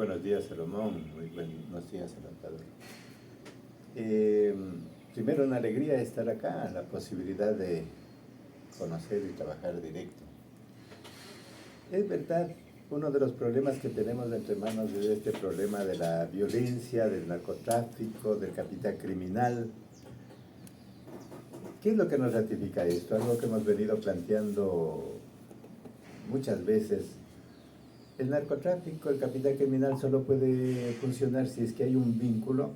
buenos días, Salomón. Muy buenos días, Salvador. Primero, una alegría estar acá, la posibilidad de conocer y trabajar directo. Es verdad, uno de los problemas que tenemos entre manos es este problema de la violencia, del narcotráfico, del capital criminal. ¿Qué es lo que nos ratifica esto? Algo que hemos venido planteando muchas veces. El narcotráfico, el capital criminal solo puede funcionar si es que hay un vínculo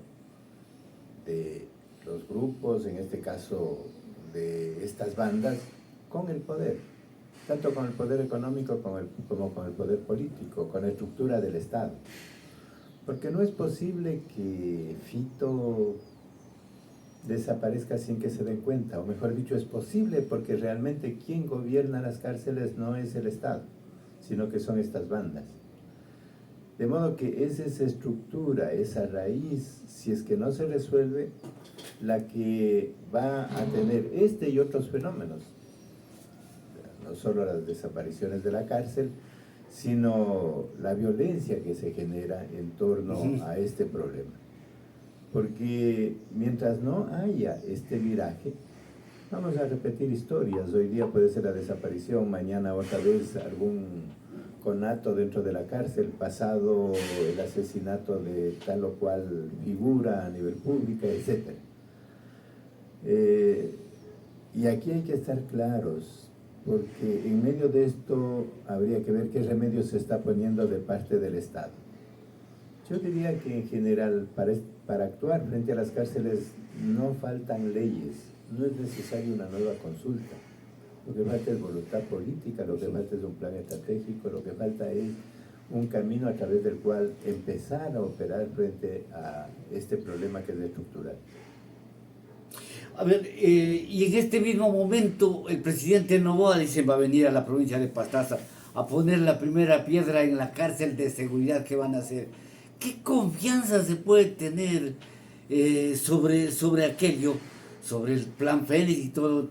de los grupos, en este caso de estas bandas, con el poder, tanto con el poder económico como con el poder político, con la estructura del Estado. Porque no es posible que Fito desaparezca sin que se den cuenta, o mejor dicho, es posible porque realmente quien gobierna las cárceles no es el Estado, sino que son estas bandas. De modo que es esa estructura, esa raíz, si es que no se resuelve, la que va a tener este y otros fenómenos. No solo las desapariciones de la cárcel, sino la violencia que se genera en torno a este problema. Porque mientras no haya este viraje, vamos a repetir historias. Hoy día puede ser la desaparición, mañana otra vez algún conato dentro de la cárcel, pasado el asesinato de tal o cual figura a nivel público, etc. Y aquí hay que estar claros, porque en medio de esto habría que ver qué remedio se está poniendo de parte del Estado. Yo diría que en general, para actuar frente a las cárceles no faltan leyes, no es necesaria una nueva consulta. Lo que falta es voluntad política, lo que falta es un plan estratégico, lo que falta es un camino a través del cual empezar a operar frente a este problema que es estructural. A ver, y en este mismo momento el presidente Noboa dice va a venir a la provincia de Pastaza a poner la primera piedra en la cárcel de seguridad que van a hacer. ¿Qué confianza se puede tener sobre aquello, sobre el plan Fénix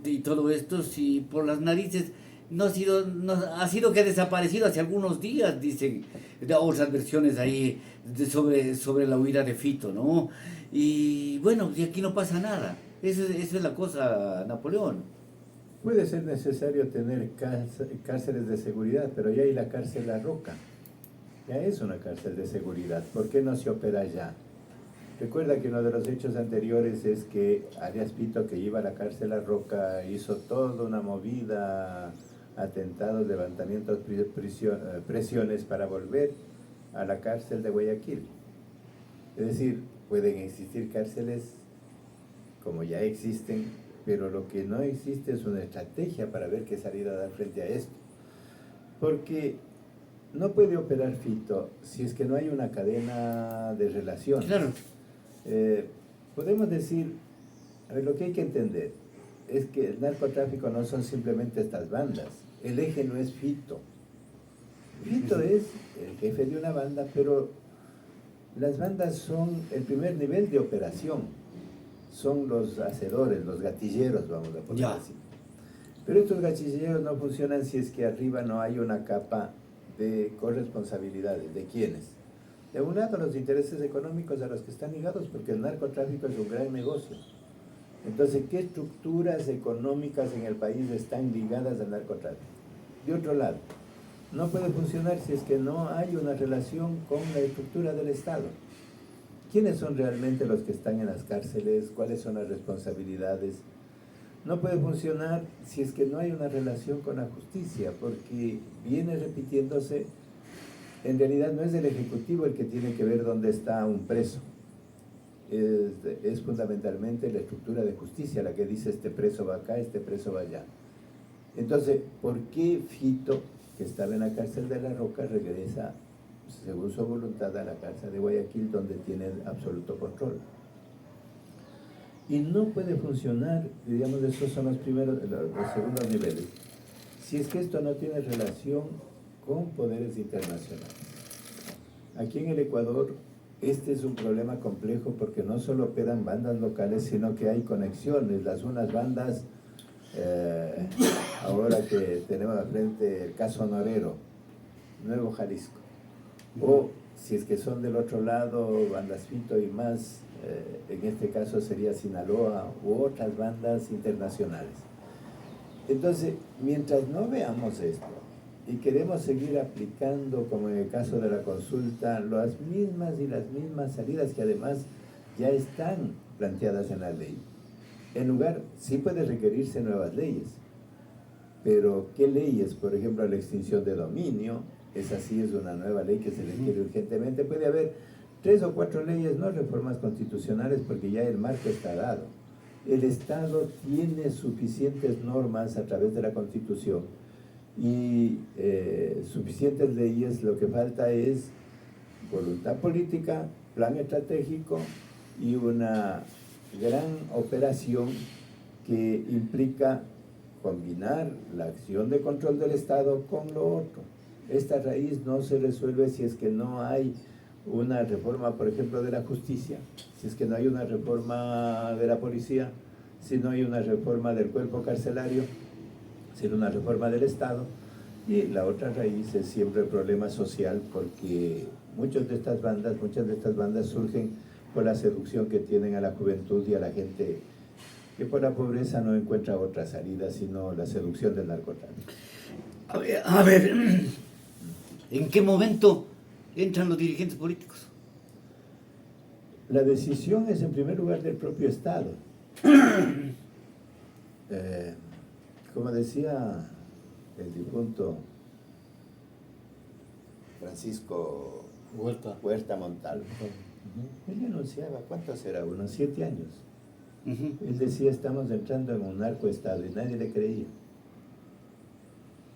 y todo esto, si por las narices ha sido que ha desaparecido hace algunos días, dicen otras versiones ahí sobre la huida de Fito, ¿no? Y bueno, y aquí no pasa nada. Esa es la cosa, Napoleón. Puede ser necesario tener cárceles de seguridad, pero ya hay la cárcel La Roca. Ya es una cárcel de seguridad. ¿Por qué no se opera ya? Recuerda que uno de los hechos anteriores es que Arias Fito, que iba a la cárcel La Roca, hizo toda una movida, atentados, levantamientos, presiones para volver a la cárcel de Guayaquil. Es decir, pueden existir cárceles como ya existen, pero lo que no existe es una estrategia para ver qué salida dar frente a esto. Porque no puede operar Fito si es que no hay una cadena de relaciones. Claro. Podemos decir, a ver, lo que hay que entender es que el narcotráfico no son simplemente estas bandas. El eje no es Fito. Fito es el jefe de una banda, pero las bandas son el primer nivel de operación. Son los hacedores, los gatilleros, vamos a poner así. Pero estos gatilleros no funcionan si es que arriba no hay una capa de corresponsabilidades. ¿De quiénes? De un lado, los intereses económicos a los que están ligados, porque el narcotráfico es un gran negocio. Entonces, ¿qué estructuras económicas en el país están ligadas al narcotráfico? De otro lado, no puede funcionar si es que no hay una relación con la estructura del Estado. ¿Quiénes son realmente los que están en las cárceles? ¿Cuáles son las responsabilidades? No puede funcionar si es que no hay una relación con la justicia, porque viene repitiéndose. En realidad no es el Ejecutivo el que tiene que ver dónde está un preso. Es fundamentalmente la estructura de justicia la que dice este preso va acá, este preso va allá. Entonces, ¿por qué Fito, que estaba en la cárcel de La Roca, regresa según su voluntad a la cárcel de Guayaquil, donde tiene absoluto control? Y no puede funcionar, digamos, esos son los segundos niveles, si es que esto no tiene relación con poderes internacionales. Aquí en el Ecuador, este es un problema complejo porque no solo operan bandas locales, sino que hay conexiones. Unas bandas, ahora que tenemos al frente el caso Norero, Nuevo Jalisco, o si es que son del otro lado, bandas Fito y más, en este caso sería Sinaloa u otras bandas internacionales. Entonces, mientras no veamos esto y queremos seguir aplicando, como en el caso de la consulta, las mismas salidas que además ya están planteadas en la ley, en lugar, sí puede requerirse nuevas leyes, pero ¿qué leyes? Por ejemplo, la extinción de dominio, esa sí es una nueva ley que se requiere urgentemente. Puede haber 3 o 4 leyes, no reformas constitucionales, porque ya el marco está dado. El Estado tiene suficientes normas a través de la Constitución y suficientes leyes. Lo que falta es voluntad política, plan estratégico y una gran operación que implica combinar la acción de control del Estado con lo otro. Esta raíz no se resuelve si es que no hay una reforma, por ejemplo, de la justicia, si es que no hay una reforma de la policía, si no hay una reforma del cuerpo carcelario, sino una reforma del Estado. Y la otra raíz es siempre el problema social, porque muchas de estas bandas surgen por la seducción que tienen a la juventud y a la gente que por la pobreza no encuentra otra salida sino la seducción del narcotráfico. A ver, ¿en qué momento entran los dirigentes políticos? La decisión es en primer lugar del propio Estado. Como decía el difunto Francisco Huerta Montalvo, él denunciaba, ¿cuántos era? Unos 7 años. Él decía, estamos entrando en un narcoestado, y nadie le creía.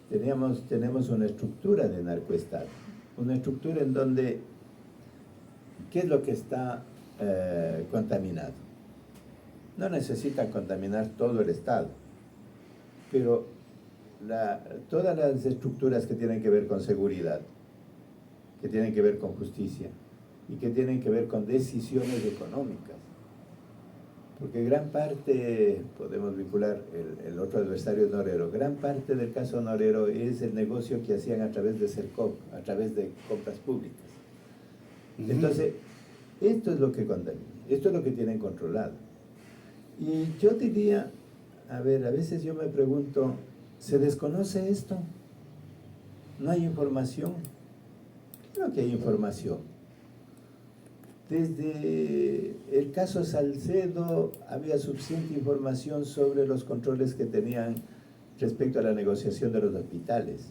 Tenemos una estructura de narcoestado, una estructura en donde, ¿qué es lo que está contaminado? No necesitan contaminar todo el Estado, pero todas las estructuras que tienen que ver con seguridad, que tienen que ver con justicia y que tienen que ver con decisiones económicas, porque gran parte, podemos vincular el otro adversario Norero, gran parte del caso Norero es el negocio que hacían a través de Sercop, a través de compras públicas. Entonces, esto es lo que contamina, esto es lo que tienen controlado. Y yo diría, a ver, a veces yo me pregunto, ¿se desconoce esto? ¿No hay información? Creo que hay información. Desde el caso Salcedo había suficiente información sobre los controles que tenían respecto a la negociación de los hospitales,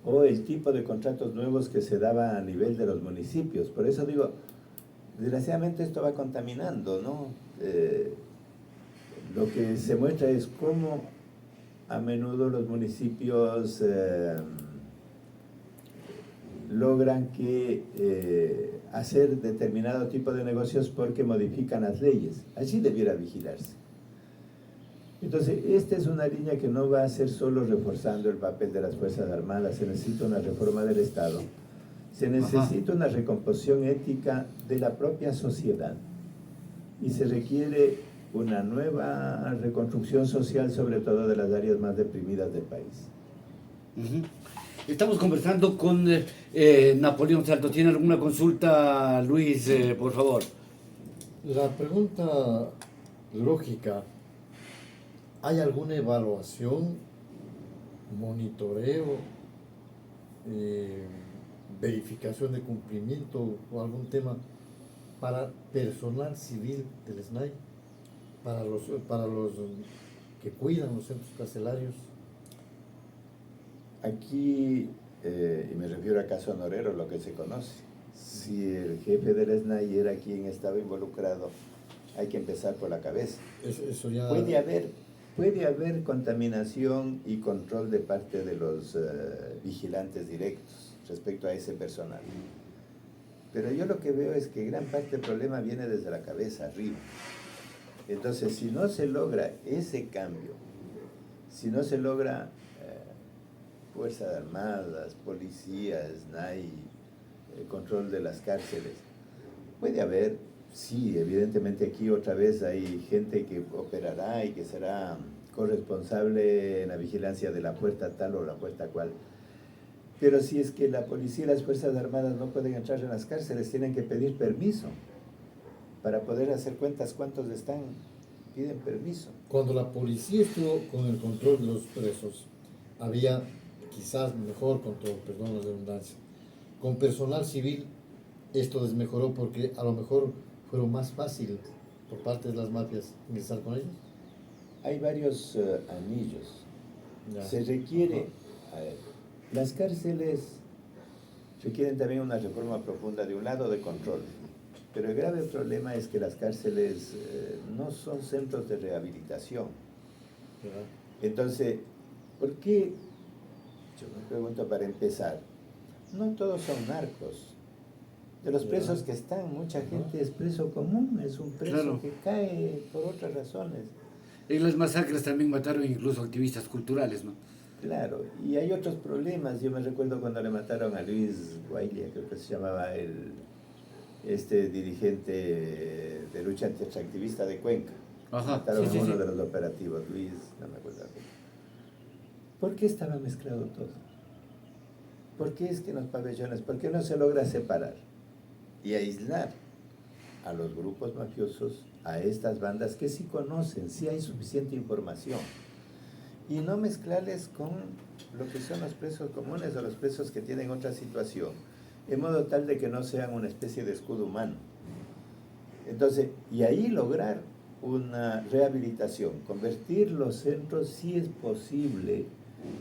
o el tipo de contratos nuevos que se daba a nivel de los municipios. Por eso digo, desgraciadamente esto va contaminando, ¿no? Lo que se muestra es cómo a menudo los municipios logran hacer determinado tipo de negocios porque modifican las leyes. Allí debiera vigilarse. Entonces, esta es una línea que no va a ser solo reforzando el papel de las Fuerzas Armadas. Se necesita una reforma del Estado. Se necesita una recomposición ética de la propia sociedad. Y se requiere una nueva reconstrucción social, sobre todo de las áreas más deprimidas del país. Estamos conversando con Napoleón Salto. ¿Tiene alguna consulta, Luis, por favor? La pregunta lógica, ¿hay alguna evaluación, monitoreo, verificación de cumplimiento o algún tema para personal civil del SNAI, para los que cuidan los centros carcelarios? Aquí, y me refiero al caso Norero, lo que se conoce, si el jefe del SNAI era quien estaba involucrado, hay que empezar por la cabeza. Eso ya... Puede haber contaminación y control de parte de los vigilantes directos respecto a ese personal. Pero yo lo que veo es que gran parte del problema viene desde la cabeza arriba. Entonces, si no se logra ese cambio, si no se logra Fuerzas Armadas, policías, SNAI, control de las cárceles, puede haber, sí, evidentemente aquí otra vez hay gente que operará y que será corresponsable en la vigilancia de la puerta tal o la puerta cual, Pero si es que la policía y las Fuerzas Armadas no pueden entrar en las cárceles, tienen que pedir permiso para poder hacer cuentas cuántos están, piden permiso. Cuando la policía estuvo con el control de los presos, había quizás mejor control, perdón la redundancia. Con personal civil esto desmejoró porque a lo mejor fueron más fácil por parte de las mafias ingresar con ellos. Hay varios anillos. Ya. Se requiere, a ver, las cárceles requieren también una reforma profunda, de un lado de control, pero el grave problema es que las cárceles no son centros de rehabilitación. Ya. Entonces, ¿por qué? Yo me pregunto para empezar, no todos son narcos. De los Ya. presos que están, mucha gente es preso común, es un preso Claro. que cae por otras razones. En las masacres también mataron incluso activistas culturales, ¿no? Claro, y hay otros problemas. Yo me recuerdo cuando le mataron a Luis Guailia, creo que se llamaba este dirigente de lucha antiextractivista de Cuenca. Ajá, Mataron sí, a sí, uno sí. de los operativos, Luis, no me acuerdo. ¿Por qué estaba mezclado todo? ¿Por qué es que en los pabellones, por qué no se logra separar y aislar a los grupos mafiosos, a estas bandas que sí conocen, sí hay suficiente información, y no mezclarles con lo que son los presos comunes o los presos que tienen otra situación, en modo tal de que no sean una especie de escudo humano? Entonces, y ahí lograr una rehabilitación, convertir los centros, si es posible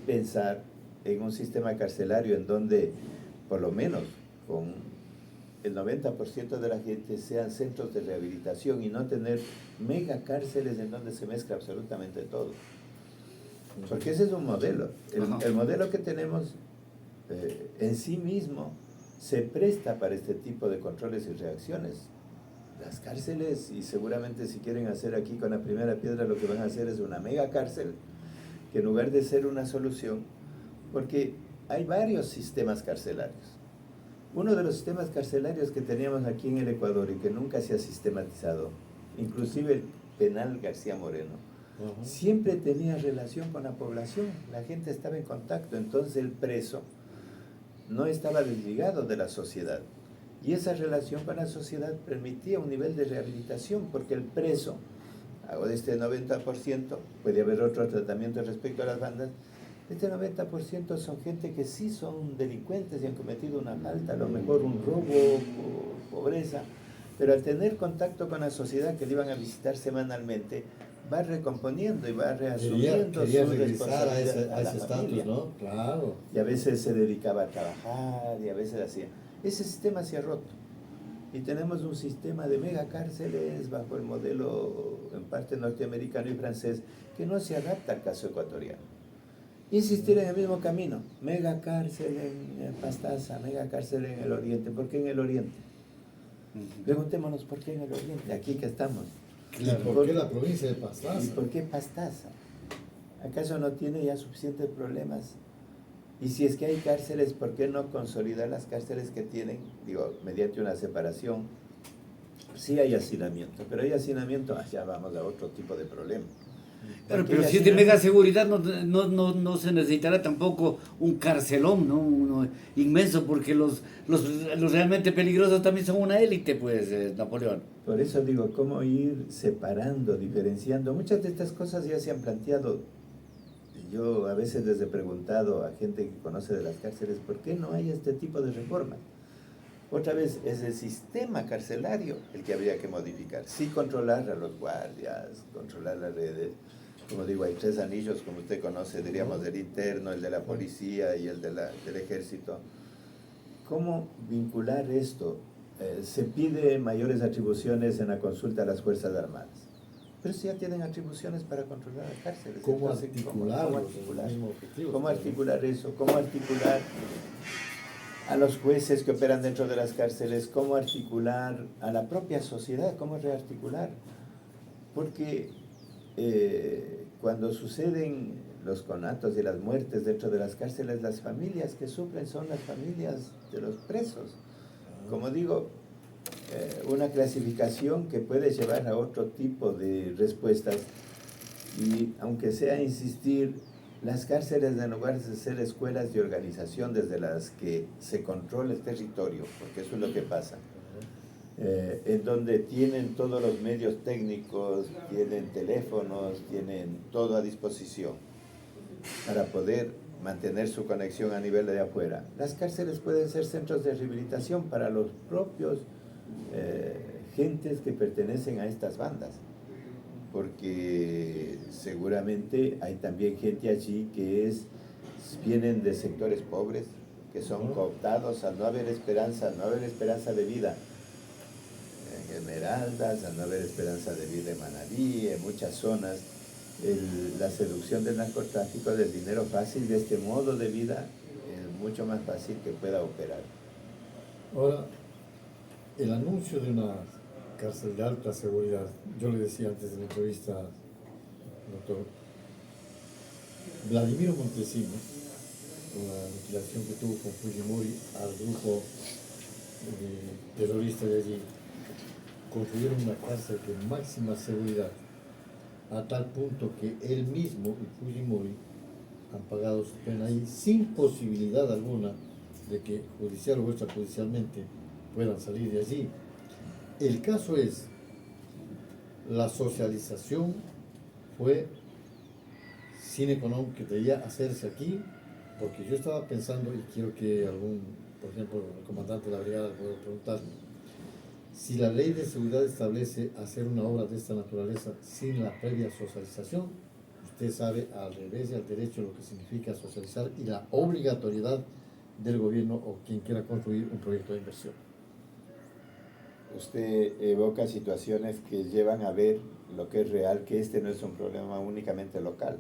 pensar en un sistema carcelario en donde, por lo menos, con el 90% de la gente sean centros de rehabilitación y no tener mega cárceles en donde se mezcla absolutamente todo. Porque ese es un modelo. El modelo que tenemos en sí mismo se presta para este tipo de controles y reacciones. Las cárceles, y seguramente si quieren hacer aquí con la primera piedra, lo que van a hacer es una mega cárcel, que en lugar de ser una solución, porque hay varios sistemas carcelarios. Uno de los sistemas carcelarios que teníamos aquí en el Ecuador y que nunca se ha sistematizado, inclusive el penal García Moreno, siempre tenía relación con la población, la gente estaba en contacto, entonces el preso no estaba desligado de la sociedad. Y esa relación con la sociedad permitía un nivel de rehabilitación, porque el preso, hago de este 90%, puede haber otro tratamiento respecto a las bandas, este 90% son gente que sí son delincuentes y han cometido una falta, a lo mejor un robo, pobreza, pero al tener contacto con la sociedad que le iban a visitar semanalmente, va recomponiendo y va reasumiendo quería su regresar a responsabilidad ese la familia. estatus, ¿no? Claro. Y a veces se dedicaba a trabajar y a veces hacía. Ese sistema se ha roto. Y tenemos un sistema de megacárceles bajo el modelo en parte norteamericano y francés que no se adapta al caso ecuatoriano. Insistir en el mismo camino, megacárcel en Pastaza, megacárcel en el oriente. ¿Por qué en el oriente? Preguntémonos por qué en el oriente, aquí que estamos. Claro. ¿Y por qué la provincia de Pastaza? ¿Y por qué Pastaza? ¿Acaso no tiene ya suficientes problemas? Y si es que hay cárceles, ¿por qué no consolidar las cárceles que tienen? Digo, mediante una separación. Sí hay hacinamiento, pero hay hacinamiento, ya vamos a otro tipo de problema. Claro, pero si es de mega seguridad no se necesitará tampoco un carcelón, ¿no? Uno inmenso, porque los realmente peligrosos también son una élite, pues, Napoleón. Por eso digo, cómo ir separando, diferenciando. Muchas de estas cosas ya se han planteado. Yo a veces les he preguntado a gente que conoce de las cárceles, ¿por qué no hay este tipo de reformas? Otra vez, es el sistema carcelario el que habría que modificar. Sí, controlar a los guardias, controlar las redes. Como digo, hay 3 anillos, como usted conoce, diríamos, el interno, el de la policía y el del ejército. ¿Cómo vincular esto? Se pide mayores atribuciones en la consulta a las Fuerzas Armadas. Pero si ya tienen atribuciones para controlar las cárceles. ¿Cómo Entonces, articular ¿cómo los articular? mismos objetivos? ¿Cómo articular eso? ¿Cómo articular a los jueces que operan dentro de las cárceles? ¿Cómo articular a la propia sociedad? ¿Cómo rearticular? Porque cuando suceden los conatos y las muertes dentro de las cárceles, las familias que sufren son las familias de los presos. Como digo, una clasificación que puede llevar a otro tipo de respuestas, y aunque sea insistir, las cárceles, en lugar de ser escuelas de organización desde las que se controla el territorio, porque eso es lo que pasa, en donde tienen todos los medios técnicos, tienen teléfonos, tienen todo a disposición para poder mantener su conexión a nivel de afuera. Las cárceles pueden ser centros de rehabilitación para los propios gentes que pertenecen a estas bandas, porque seguramente hay también gente allí que vienen de sectores pobres, que son cooptados al no haber esperanza de vida en Esmeraldas, al no haber esperanza de vida en Manabí, en muchas zonas. La seducción del narcotráfico, del dinero fácil, de este modo de vida, es mucho más fácil que pueda operar. Ahora, el anuncio de una cárcel de alta seguridad, yo le decía antes de la entrevista, doctor, Vladimiro Montesinos, con la aniquilación que tuvo con Fujimori al grupo terrorista de allí, construyeron una cárcel de máxima seguridad, a tal punto que él mismo y Fujimori han pagado su pena ahí sin posibilidad alguna de que judicial o extrajudicialmente puedan salir de allí. El caso es, la socialización fue sine qua non que debía hacerse aquí, porque yo estaba pensando, y quiero que por ejemplo, el comandante de la brigada pueda preguntarme, si la ley de seguridad establece hacer una obra de esta naturaleza sin la previa socialización, usted sabe al revés y al derecho lo que significa socializar y la obligatoriedad del gobierno o quien quiera construir un proyecto de inversión. Usted evoca situaciones que llevan a ver lo que es real, que este no es un problema únicamente local.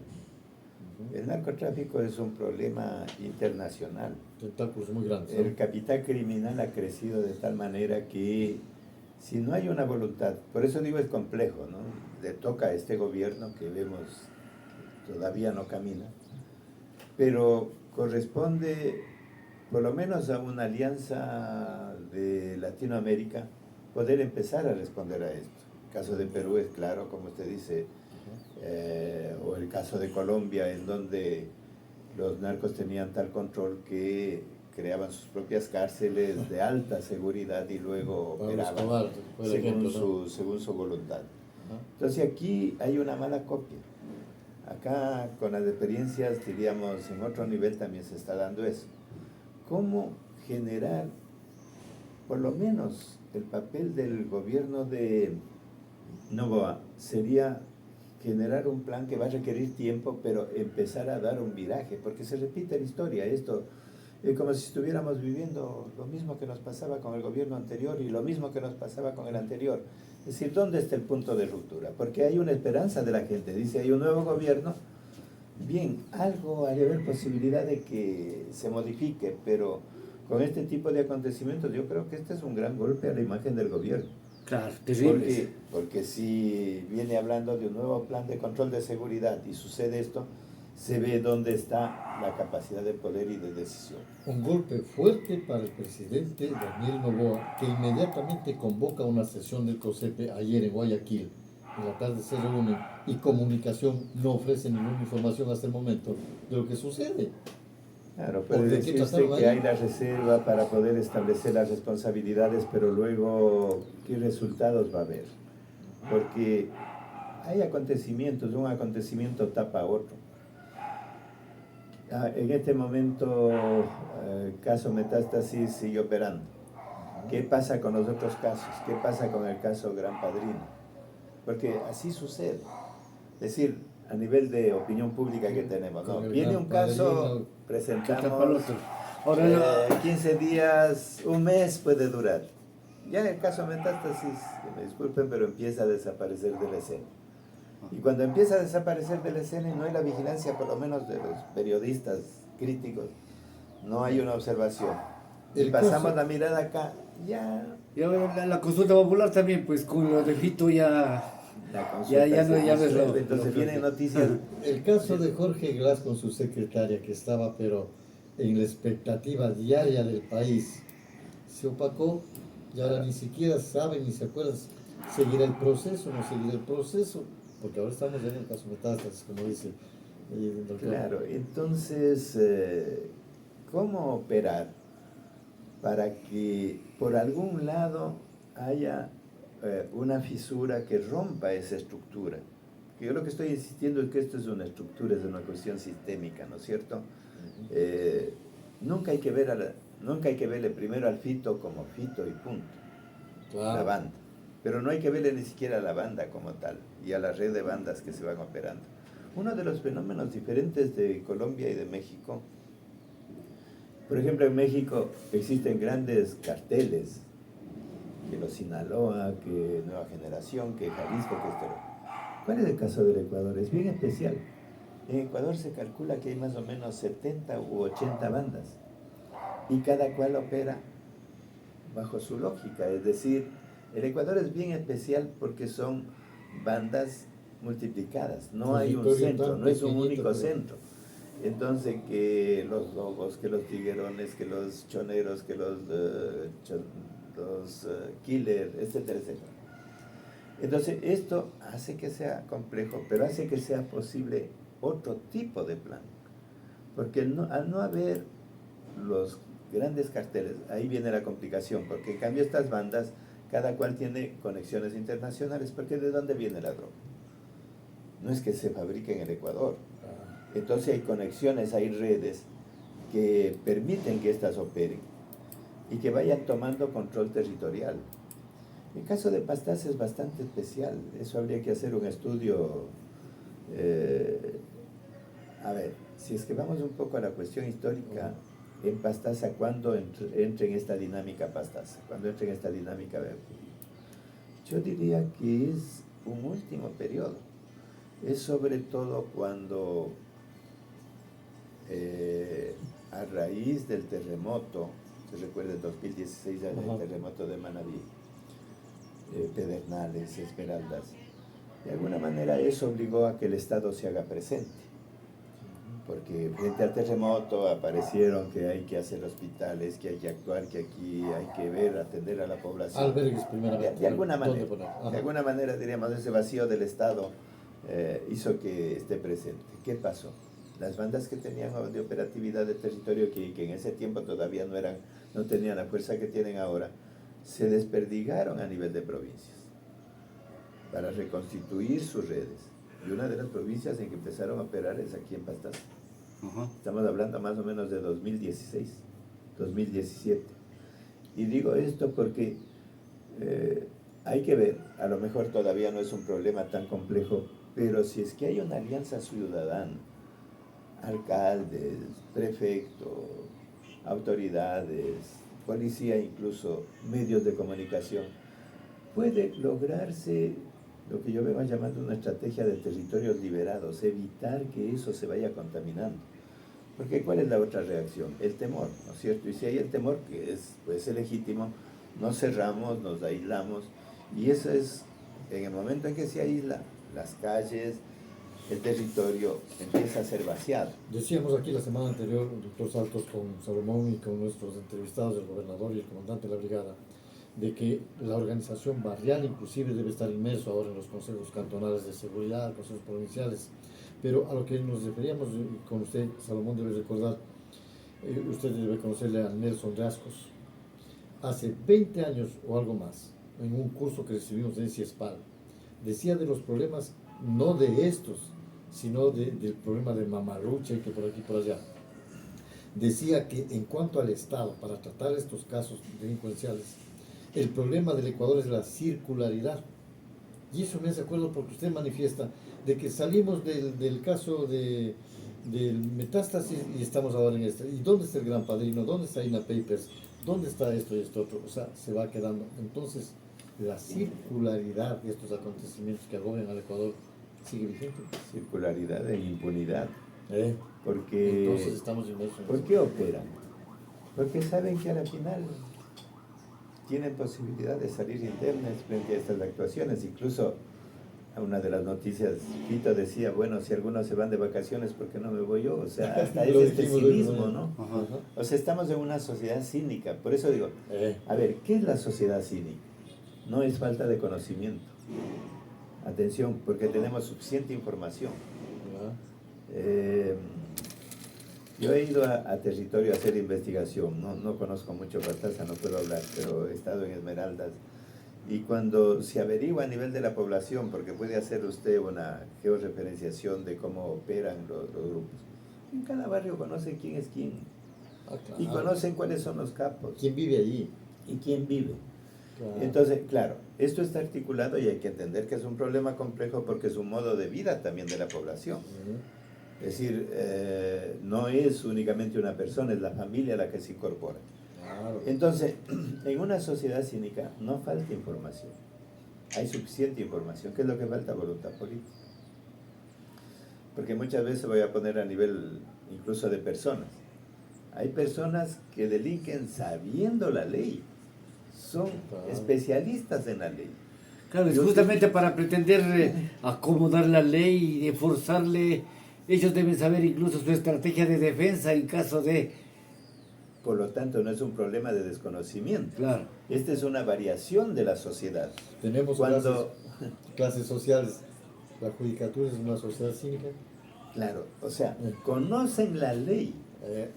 El narcotráfico es un problema internacional. Tentáculos muy grandes, ¿no? El capital criminal ha crecido de tal manera que si no hay una voluntad, por eso digo es complejo, ¿no? Le toca a este gobierno que vemos que todavía no camina, pero corresponde por lo menos a una alianza de Latinoamérica poder empezar a responder a esto. El caso de Perú es claro, como usted dice, o el caso de Colombia, en donde los narcos tenían tal control que creaban sus propias cárceles de alta seguridad y luego operaban según su voluntad. Entonces aquí hay una mala copia. Acá con las experiencias, diríamos, en otro nivel también se está dando eso. ¿Cómo generar, por lo menos el papel del gobierno de Noboa sería generar un plan que va a requerir tiempo, pero empezar a dar un viraje, porque se repite la historia, esto es como si estuviéramos viviendo lo mismo que nos pasaba con el gobierno anterior y lo mismo que nos pasaba con el anterior. Es decir, ¿dónde está el punto de ruptura? Porque hay una esperanza de la gente, dice, hay un nuevo gobierno, bien, algo hay de haber posibilidad de que se modifique, pero con este tipo de acontecimientos yo creo que este es un gran golpe a la imagen del gobierno. Claro, terrible. Porque si viene hablando de un nuevo plan de control de seguridad y sucede esto, se ve dónde está la capacidad de poder y de decisión. Un golpe fuerte para el presidente Daniel Noboa, que inmediatamente convoca una sesión del COSEPE ayer en Guayaquil. En la tarde se reúnen y Comunicación no ofrece ninguna información hasta el momento de lo que sucede. Claro, puede decirse que hay la reserva para poder establecer las responsabilidades, pero luego, ¿qué resultados va a haber? Porque hay acontecimientos, un acontecimiento tapa a otro. En este momento, el caso Metástasis sigue operando. ¿Qué pasa con los otros casos? ¿Qué pasa con el caso Gran Padrino? Porque así sucede. Es decir, a nivel de opinión pública que tenemos, ¿no? Viene un caso, presentamos, 15 días, un mes puede durar. Ya el caso Metástasis, que me disculpen, pero empieza a desaparecer de la escena. Y cuando empieza a desaparecer de la escena y no hay la vigilancia, por lo menos de los periodistas críticos, no hay una observación. Y pasamos la mirada acá, ya... La consulta popular también, pues con lo de Fito ya... Entonces vienen noticias. El caso de Jorge Glass con su secretaria, que estaba pero en la expectativa diaria del país, se opacó y ahora ni siquiera saben ni se acuerdan, ¿seguirá el proceso o no seguirá el proceso? Porque ahora estamos en el caso Metástasis, como dice doctor. Claro, entonces, ¿cómo operar para que por algún lado haya una fisura que rompa esa estructura? Que yo lo que estoy insistiendo es que esto es una estructura, es una cuestión sistémica, ¿no es cierto? Nunca hay que nunca hay que verle primero al fito como fito y punto, Claro. la banda. Pero no hay que verle ni siquiera a la banda como tal y a la red de bandas que se van operando. Uno de los fenómenos diferentes de Colombia y de México, por ejemplo, en México existen grandes carteles, que los Sinaloa, que Nueva Generación, que Jalisco, que esto. ¿Cuál es el caso del Ecuador? Es bien especial. En Ecuador se calcula que hay más o menos 70 u 80 bandas y cada cual opera bajo su lógica. Es decir, el Ecuador es bien especial porque son bandas multiplicadas, no hay un Territorio centro, tan no es un pequeñito, único pero- centro. Entonces, que los lobos, que los tiguerones, que los choneros, que los killer, etcétera, etcétera. Entonces, esto hace que sea complejo, pero hace que sea posible otro tipo de plan. Porque al no haber los grandes carteles, ahí viene la complicación, porque en cambio estas bandas, cada cual tiene conexiones internacionales, porque ¿de dónde viene la droga? No es que se fabrique en el Ecuador. Entonces hay conexiones, hay redes que permiten que estas operen y que vayan tomando control territorial. El caso de Pastaza es bastante especial, eso habría que hacer un estudio. A ver, si es que vamos un poco a la cuestión histórica, en Pastaza, ¿cuándo entra en esta dinámica Pastaza? ¿Cuándo entra en esta dinámica Veracruz? Yo diría que es un último periodo. Es sobre todo cuando, a raíz del terremoto, se recuerda el 2016, el terremoto de Manabí, Pedernales, Esmeraldas, de alguna manera eso obligó a que el Estado se haga presente, porque frente al terremoto aparecieron que hay que hacer hospitales, que hay que actuar, que aquí hay que ver, atender a la población. Albergues primeramente. De alguna manera, diríamos, ese vacío del Estado hizo que esté presente. ¿Qué pasó? Las bandas que tenían de operatividad de territorio, que en ese tiempo todavía no tenían la fuerza que tienen ahora, se desperdigaron a nivel de provincias para reconstituir sus redes. Y una de las provincias en que empezaron a operar es aquí en Pastaza. Estamos hablando más o menos de 2016, 2017. Y digo esto porque hay que ver, a lo mejor todavía no es un problema tan complejo, pero si es que hay una alianza ciudadana, alcaldes, prefectos, autoridades, policía, incluso medios de comunicación, puede lograrse lo que yo vengo llamando una estrategia de territorios liberados, evitar que eso se vaya contaminando. Porque ¿cuál es la otra reacción? El temor, ¿no es cierto? Y si hay el temor, que puede ser legítimo, nos cerramos, nos aislamos, y eso es, en el momento en que se aísla, las calles, el territorio empieza a ser vaciado. Decíamos aquí la semana anterior, doctor Saltos, con Salomón y con nuestros entrevistados, el gobernador y el comandante de la brigada, de que la organización barrial inclusive debe estar inmerso ahora en los consejos cantonales de seguridad, consejos provinciales. Pero a lo que nos referíamos con usted, Salomón debe recordar, usted debe conocerle a Nelson Rascos. Hace 20 años o algo más, en un curso que recibimos en CIESPAL, decía de los problemas, no de estos, sino del problema de Mamaluche, que por aquí por allá. Decía que en cuanto al Estado, para tratar estos casos delincuenciales, el problema del Ecuador es la circularidad. Y eso me hace acuerdo porque usted manifiesta de que salimos del caso del metástasis y estamos ahora en este. ¿Y dónde está el Gran Padrino? ¿Dónde está INA Papers? ¿Dónde está esto y esto otro? O sea, se va quedando. Entonces, la circularidad de estos acontecimientos que agobian al Ecuador sigue vigente. Circularidad e impunidad. Porque, entonces estamos inmersos en ¿por qué operan? Porque saben que a la final tienen posibilidad de salir indemnes frente a estas actuaciones. Incluso a una de las noticias, Fito decía, bueno, si algunos se van de vacaciones, ¿por qué no me voy yo? O sea, hasta es este cinismo, ¿no? O sea, estamos en una sociedad cínica. Por eso digo, a ver, ¿qué es la sociedad cínica? No es falta de conocimiento. Atención, porque tenemos suficiente información. Eh, yo he ido a territorio a hacer investigación, no conozco mucho Pastaza, no puedo hablar, pero he estado en Esmeraldas. Y cuando se averigua a nivel de la población, porque puede hacer usted una georreferenciación de cómo operan los grupos, en cada barrio conocen quién es quién Claro. y conocen cuáles son los capos ¿Quién vive allí? y quién vive. Claro. Entonces, claro, esto está articulado y hay que entender que es un problema complejo porque es un modo de vida también de la población. Es decir, no es únicamente una persona, es la familia la que se incorpora. Claro. Entonces, en una sociedad cínica no falta información, hay suficiente información. ¿Qué es lo que falta? Voluntad política. Porque muchas veces voy a poner a nivel incluso de personas. Hay personas que delinquen sabiendo la ley, son especialistas en la ley. Claro, es justamente para pretender acomodar la ley y de forzarle, ellos deben saber incluso su estrategia de defensa en caso de... Por lo tanto, no es un problema de desconocimiento. Claro. Esta es una variación de la sociedad. Tenemos Cuando... clases sociales. La judicatura es una sociedad cínica. Claro, o sea, conocen la ley.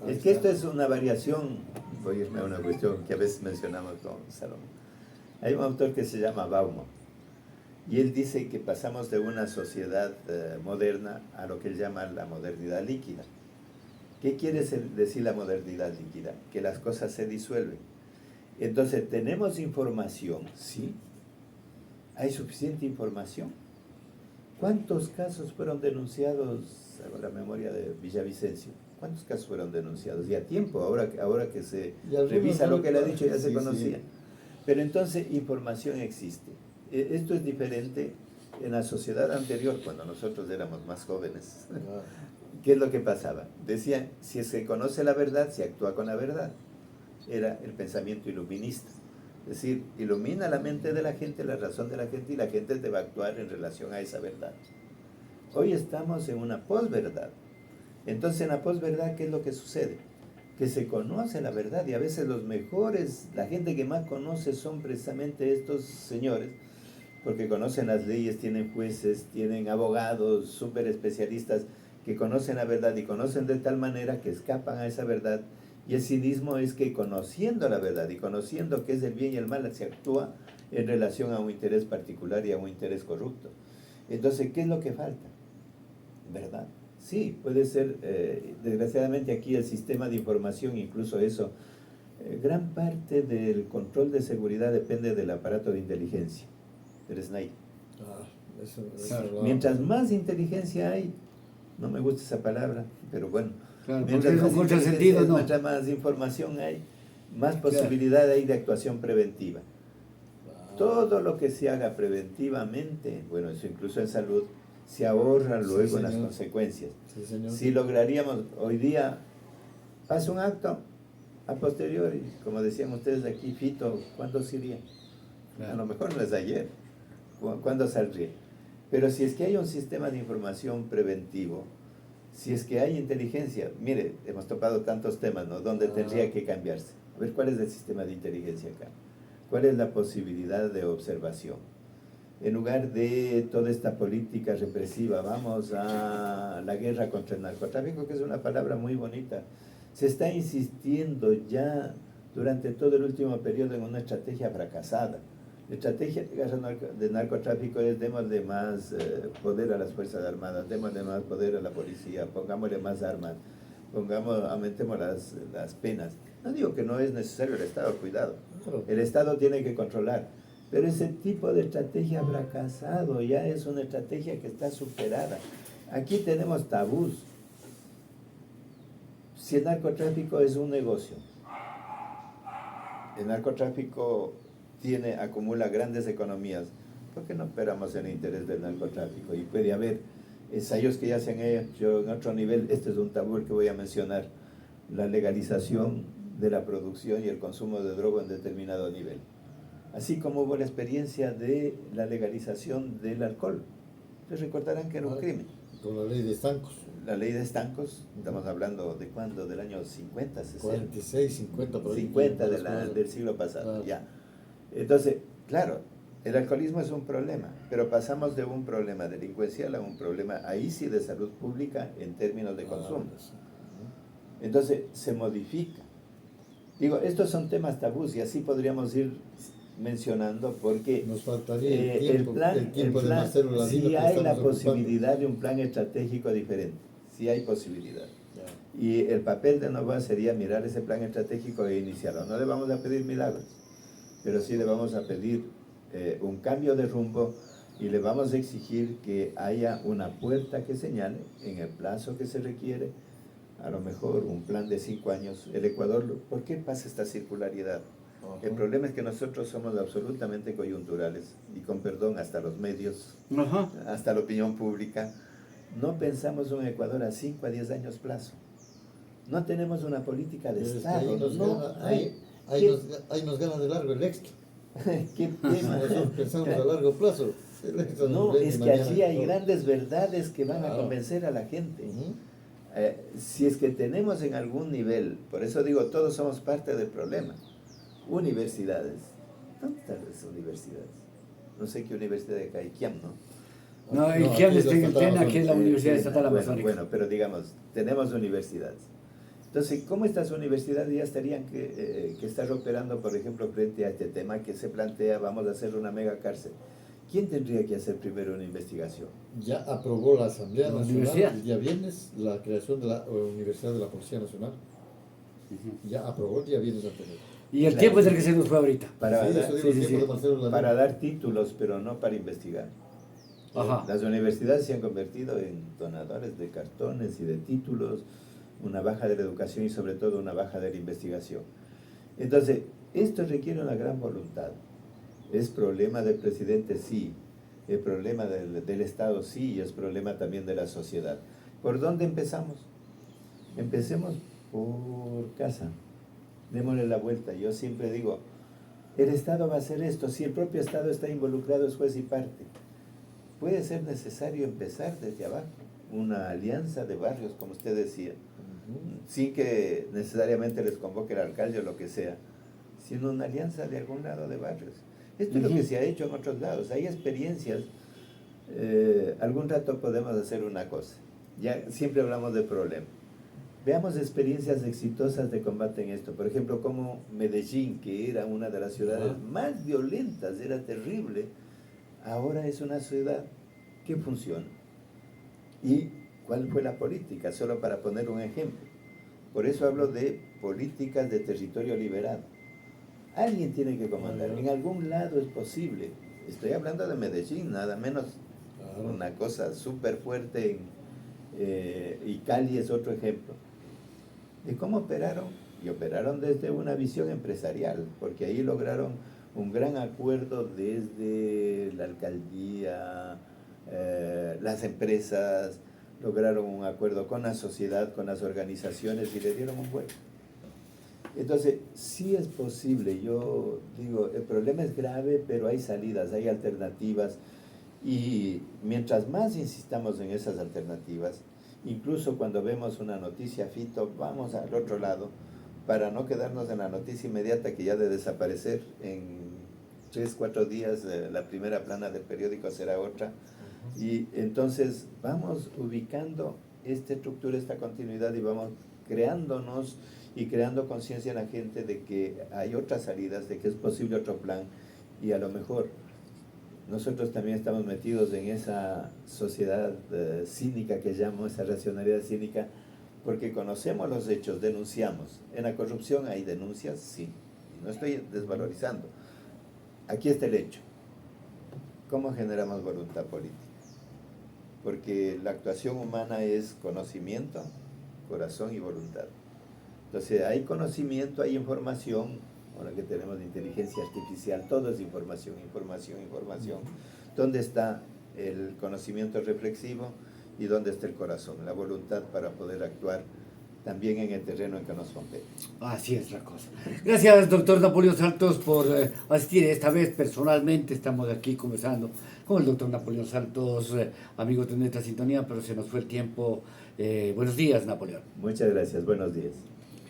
Es está. que esto es una variación, voy a irme a una cuestión que a veces mencionamos con Salomón. Hay un autor que se llama Bauman, y él dice que pasamos de una sociedad moderna a lo que él llama la modernidad líquida. ¿Qué quiere decir la modernidad líquida? Que las cosas se disuelven. Entonces, ¿tenemos información? Sí. ¿Hay suficiente información? ¿Cuántos casos fueron denunciados, hago la memoria de Villavicencio? ¿Cuántos casos fueron denunciados? Y a tiempo, ahora que se revisa lo que él ha dicho, ya se conocía. Pero entonces, información existe. Esto es diferente en la sociedad anterior, cuando nosotros éramos más jóvenes. ¿Qué es lo que pasaba? Decían, si se conoce la verdad, se actúa con la verdad. Era el pensamiento iluminista. Es decir, ilumina la mente de la gente, la razón de la gente, y la gente te va a actuar en relación a esa verdad. Hoy estamos en una posverdad. Entonces, en la posverdad, ¿qué es lo que sucede? Que se conoce la verdad, y a veces los mejores, la gente que más conoce son precisamente estos señores, porque conocen las leyes, tienen jueces, tienen abogados, súper especialistas, que conocen la verdad y conocen de tal manera que escapan a esa verdad. Y el cinismo es que conociendo la verdad y conociendo qué es el bien y el mal, se actúa en relación a un interés particular y a un interés corrupto. Entonces, ¿qué es lo que falta? ¿Verdad? Sí, puede ser, desgraciadamente aquí el sistema de información, incluso eso, gran parte del control de seguridad depende del aparato de inteligencia, del SNAI. Mientras más inteligencia hay, no me gusta esa palabra, pero bueno, Claro, mientras porque más con inteligencia sentido, es, no. mientras más información hay, más posibilidad hay de actuación preventiva. Todo lo que se haga preventivamente, bueno, eso incluso en salud, se ahorra luego en las consecuencias. Sí, señor. Si lograríamos hoy día, pasa un acto, a posteriori, como decían ustedes aquí, Fito, ¿cuándo sería? A lo mejor no es ayer, ¿cuándo saldría? Pero si es que hay un sistema de información preventivo, si es que hay inteligencia, mire, hemos topado tantos temas, ¿no? ¿Dónde tendría que cambiarse? A ver, ¿cuál es el sistema de inteligencia acá? ¿Cuál es la posibilidad de observación? En lugar de toda esta política represiva, vamos a la guerra contra el narcotráfico, que es una palabra muy bonita. Se está insistiendo ya durante todo el último periodo en una estrategia fracasada. La estrategia de narcotráfico es démosle más poder a las Fuerzas Armadas, démosle más poder a la policía, pongámosle más armas, aumentemos las penas. No digo que no es necesario el Estado, cuidado. El Estado tiene que controlar. Pero ese tipo de estrategia fracasado ya es una estrategia que está superada. Aquí tenemos tabús. Si el narcotráfico es un negocio, el narcotráfico acumula grandes economías, ¿por qué no operamos en el interés del narcotráfico? Y puede haber ensayos que ya se han hecho en otro nivel. Este es un tabú que voy a mencionar: la legalización de la producción y el consumo de droga en determinado nivel. Así como hubo la experiencia de la legalización del alcohol. Ustedes recordarán que era un crimen. Con la ley de estancos. La ley de estancos, estamos hablando de cuándo, del año 50, 60. 46, 50 por ahí. 50 del siglo pasado, Claro. ya. Entonces, claro, El alcoholismo es un problema, pero pasamos de un problema delincuencial a un problema, ahí sí, de salud pública en términos de consumo. Entonces, se modifica. Digo, estos son temas tabús y así podríamos ir mencionando porque Nos faltaría el tiempo de más células sí que hay la estamos ocupando. posibilidad de un plan estratégico diferente, sí hay posibilidad. Ya. Y el papel de Novoa sería mirar ese plan estratégico e iniciarlo. No le vamos a pedir milagros, pero sí le vamos a pedir un cambio de rumbo y le vamos a exigir que haya una puerta que señale en el plazo que se requiere, a lo mejor un plan de 5 años. El Ecuador, ¿por qué pasa esta circularidad? El problema es que nosotros somos absolutamente coyunturales y con perdón hasta los medios, hasta la opinión pública, no pensamos un Ecuador a 5 a 10 años plazo. No tenemos una política de Estado. Ahí nos gana de largo el extra. ¿Qué tema? Nosotros pensamos a largo plazo. No, es que allí hay grandes verdades que van a convencer a la gente. Si es que tenemos en algún nivel, por eso digo, todos somos parte del problema. Universidades. ¿Dónde están las universidades? No sé qué universidad de acá, IQIAM, ¿no? No, IQIAM está en el Tena, que es la Universidad Estatal Amazónica. Bueno, pero digamos, tenemos universidades. Entonces, ¿cómo estas universidades ya estarían que estar operando, por ejemplo, frente a este tema que se plantea, vamos a hacer una mega cárcel? ¿Quién tendría que hacer primero una investigación? Ya aprobó la Asamblea La Nacional universidad. el día viernes la creación de la Universidad de la Policía Nacional. Ya aprobó el día viernes anterior. Y el tiempo es el que se nos fue ahorita. Para dar títulos, pero no para investigar. Ajá. Las universidades se han convertido en donadores de cartones y de títulos, una baja de la educación y sobre todo una baja de la investigación. Entonces, esto requiere una gran voluntad. ¿Es problema del presidente? Sí. ¿Es problema del Estado? Sí. Y es problema también de la sociedad. ¿Por dónde empezamos? Empecemos por casa. Démosle la vuelta. Yo siempre digo, el Estado va a hacer esto. Si el propio Estado está involucrado, es juez y parte. Puede ser necesario empezar desde abajo. Una alianza de barrios, como usted decía, sin que necesariamente les convoque el alcalde o lo que sea, sino una alianza de algún lado de barrios. Esto es lo que se ha hecho en otros lados. Hay experiencias. Algún rato podemos hacer una cosa. Ya siempre hablamos de problemas. Veamos experiencias exitosas de combate en esto. Por ejemplo, como Medellín, que era una de las ciudades más violentas, era terrible, ahora es una ciudad que funciona. ¿Y cuál fue la política? Solo para poner un ejemplo. Por eso hablo de políticas de territorio liberado. Alguien tiene que comandar. En algún lado es posible. Estoy hablando de Medellín, nada menos. Una cosa súper fuerte. Y Cali es otro ejemplo. ¿De cómo operaron? Y operaron desde una visión empresarial, porque ahí lograron un gran acuerdo desde la alcaldía, las empresas, lograron un acuerdo con la sociedad, con las organizaciones y le dieron un vuelco. Entonces, sí es posible. Yo digo, el problema es grave, pero hay salidas, hay alternativas. Y mientras más insistamos en esas alternativas, incluso cuando vemos una noticia, Fito, vamos al otro lado, para no quedarnos en la noticia inmediata que ya de desaparecer en 3, 4 días, la primera plana del periódico será otra. Y entonces vamos ubicando esta estructura, esta continuidad y vamos creándonos y creando conciencia en la gente de que hay otras salidas, de que es posible otro plan y a lo mejor nosotros también estamos metidos en esa sociedad cínica que llamo, esa racionalidad cínica, porque conocemos los hechos, denunciamos. En la corrupción hay denuncias, sí, no estoy desvalorizando. Aquí está el hecho. ¿Cómo generamos voluntad política? Porque la actuación humana es conocimiento, corazón y voluntad. Entonces hay conocimiento, hay información, ahora que tenemos de inteligencia artificial, todo es información, información, información. ¿Dónde está el conocimiento reflexivo y dónde está el corazón? La voluntad para poder actuar también en el terreno en que nos compete. Así es la cosa. Gracias, doctor Napoleón Santos, por asistir. Esta vez personalmente estamos aquí conversando con el doctor Napoleón Santos, amigos de nuestra sintonía, pero se nos fue el tiempo. Buenos días, Napoleón. Muchas gracias, buenos días.